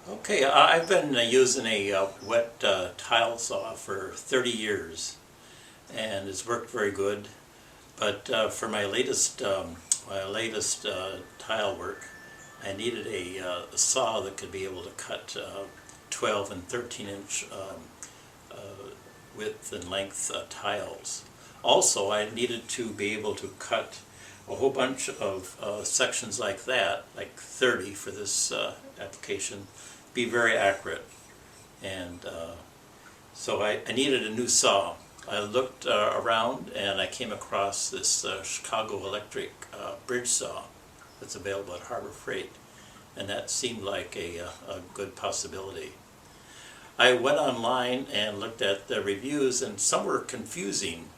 Okay, I've been using a wet tile saw for 30 years, and it's worked very good. But for my latest tile work, I needed a saw that could be able to cut 12 and 13-inch width and length tiles. Also, I needed to be able to cut a whole bunch of sections like that, like 30 for this application, be very accurate. And so I needed a new saw. I looked around and I came across this Chicago Electric bridge saw that's available at Harbor Freight, and that seemed like a good possibility. I went online and looked at the reviews, and some were confusing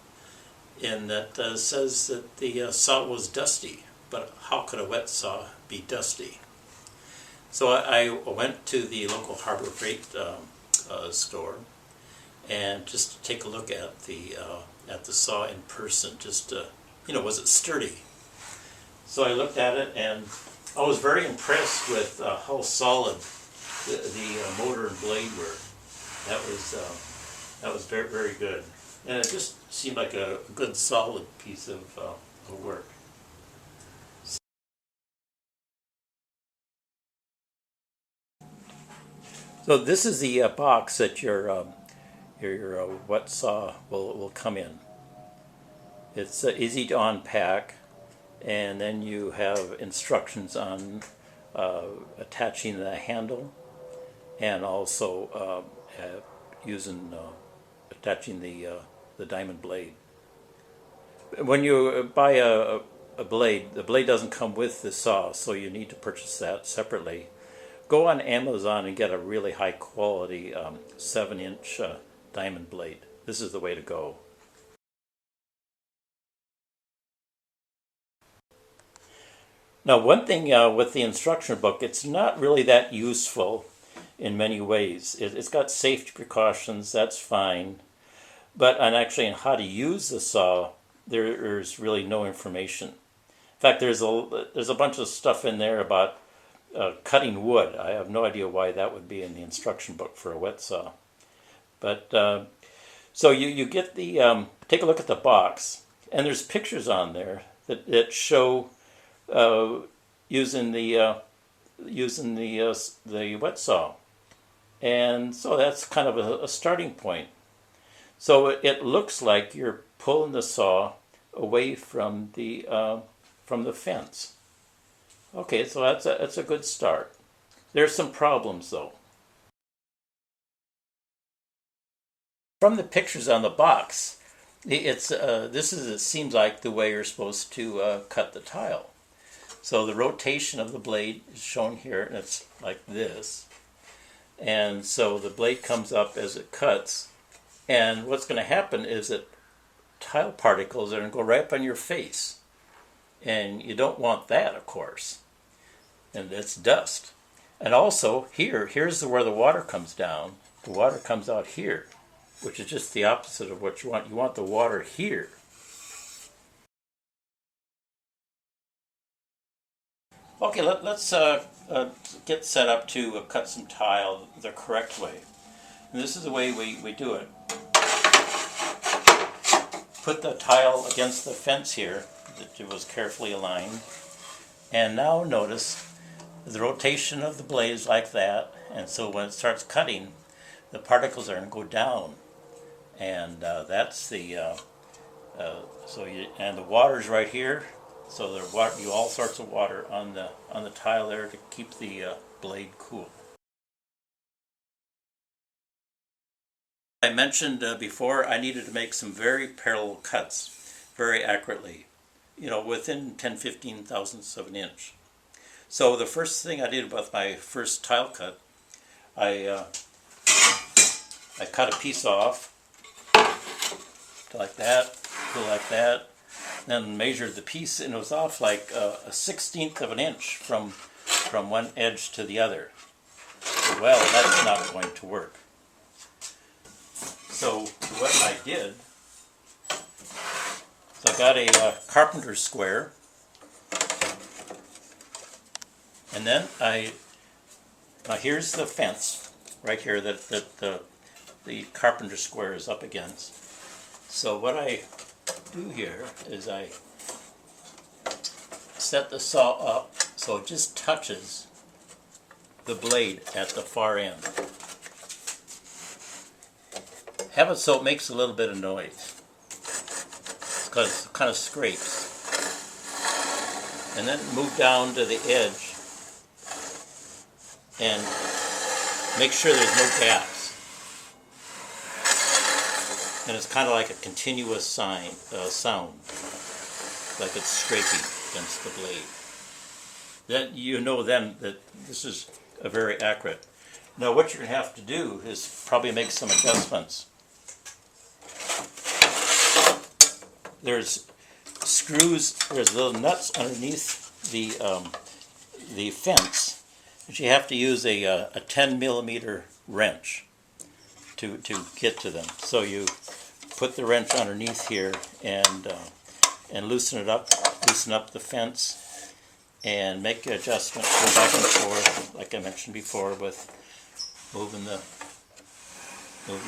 in that says that the saw was dusty, but how could a wet saw be dusty? So I went to the local Harbor Freight store and just to take a look at the saw in person, just to, was it sturdy? So I looked at it and I was very impressed with how solid the motor and blade were. That was very, very good, and it just seemed like a good solid piece of work. So this is the box that your wet saw will come in. It's easy to unpack, and then you have instructions on attaching the handle and also using attaching the diamond blade. When you buy a blade, the blade doesn't come with the saw, so you need to purchase that separately. Go on Amazon and get a really high quality 7-inch diamond blade. This is the way to go. Now, one thing with the instruction book, it's not really that useful in many ways. It's got safety precautions, that's fine, but on actually on how to use the saw, there's really no information. In fact, there's a bunch of stuff in there about cutting wood. I have no idea why that would be in the instruction book for a wet saw. But so you get take a look at the box, and there's pictures on there that show using the wet saw, and so that's kind of a starting point. So it looks like you're pulling the saw away from the fence. Okay, so that's a good start. There's some problems though. From the pictures on the box, it seems like the way you're supposed to cut the tile. So the rotation of the blade is shown here, and it's like this. And so the blade comes up as it cuts, and what's going to happen is that tile particles are going to go right up on your face, and you don't want that, of course. And it's dust. And also here's where the water comes down. The water comes out here, which is just the opposite of what you want. You want the water here. Okay, let's get set up to cut some tile the correct way. And this is the way we do it. Put the tile against the fence here, that it was carefully aligned. And now notice the rotation of the blade is like that, and so when it starts cutting, the particles are going to go down, and that's the and the water's right here. So there's all sorts of water on the tile there to keep the blade cool. I mentioned before I needed to make some very parallel cuts, very accurately, within 10-15 thousandths of an inch. So the first thing I did with my first tile cut, I cut a piece off like that, go like that, then measured the piece, and it was off like a 1/16 of an inch from one edge to the other. Well, that's not going to work. So what I did, so I got a carpenter square, and then I Now here's the fence right here that the carpenter square is up against. So what I do here is I set the saw up so it just touches the blade at the far end. Have it so it makes a little bit of noise, because it kind of scrapes. And then move down to the edge and make sure there's no gaps. And it's kind of like a continuous sound, like it's scraping against the blade. Then you know then that this is a very accurate. Now what you're going to have to do is probably make some adjustments. There's screws, there's little nuts underneath the fence, but you have to use a 10 millimeter wrench to get to them. So you put the wrench underneath here and loosen it up, loosen up the fence, and make the adjustment, go back and forth, like I mentioned before, with moving the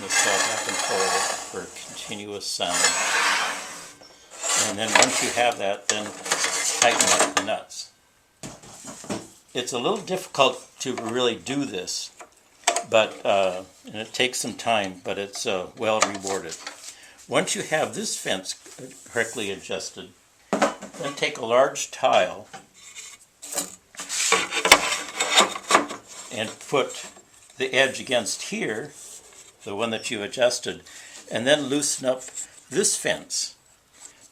saw back and forth for a continuous sound. And then once you have that, then tighten up the nuts. It's a little difficult to really do this, but and it takes some time, but it's well rewarded. Once you have this fence correctly adjusted, then take a large tile and put the edge against here, the one that you adjusted, and then loosen up this fence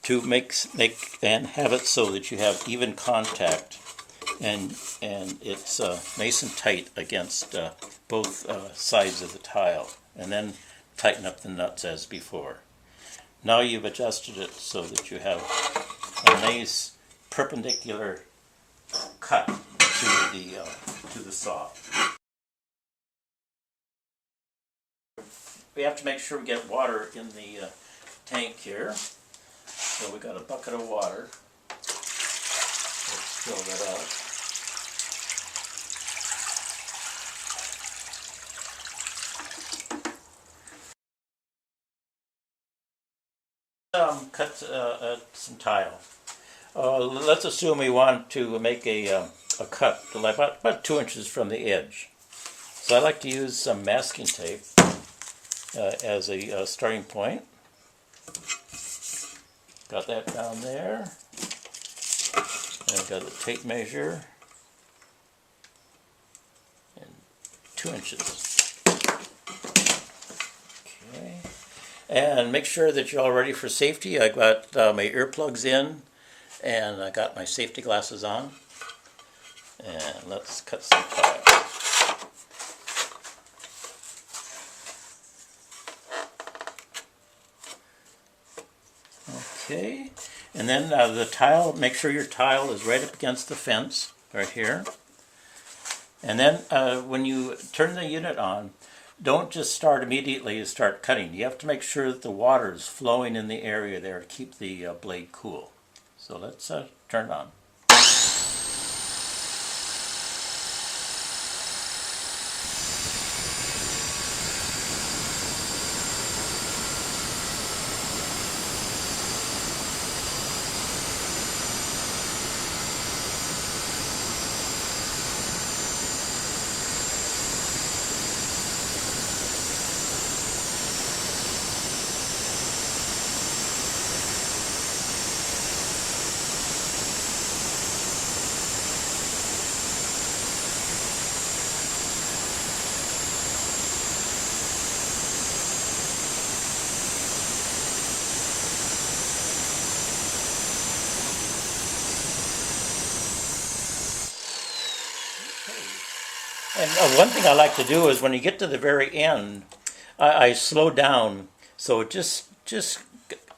to make and have it so that you have even contact, and it's nice and tight against both sides of the tile, and then tighten up the nuts as before. Now you've adjusted it so that you have a nice perpendicular cut to the saw. We have to make sure we get water in the tank here. So we got a bucket of water. Let's fill that up. Cut some tile. Let's assume we want to make a cut about 2 inches from the edge. So I like to use some masking tape as a starting point. Got that down there. And I've got a tape measure. And 2 inches. Okay. And make sure that you're all ready for safety. I got my earplugs in, and I got my safety glasses on. And let's cut some tile. Okay, and then the tile, make sure your tile is right up against the fence, right here. And then when you turn the unit on, don't just start immediately to start cutting. You have to make sure that the water is flowing in the area there to keep the blade cool. So let's turn it on. And one thing I like to do is when you get to the very end, I slow down so it just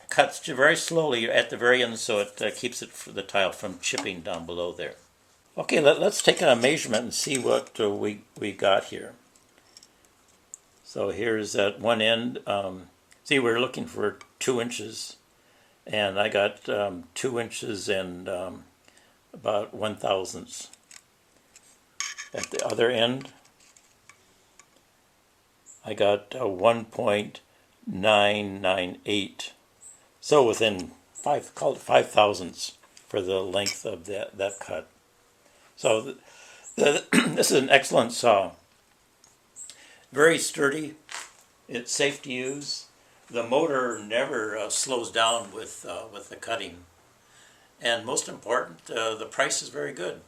cuts very slowly at the very end, so it keeps it for the tile from chipping down below there. Okay, let's take a measurement and see what we got here. So here's at one end. See, we're looking for 2 inches, and I got 2 inches and about 1/1000. At the other end, I got 1.998. So within called it 5 thousandths for the length of that cut. So this is an excellent saw. Very sturdy. It's safe to use. The motor never slows down with the cutting. And most important, the price is very good.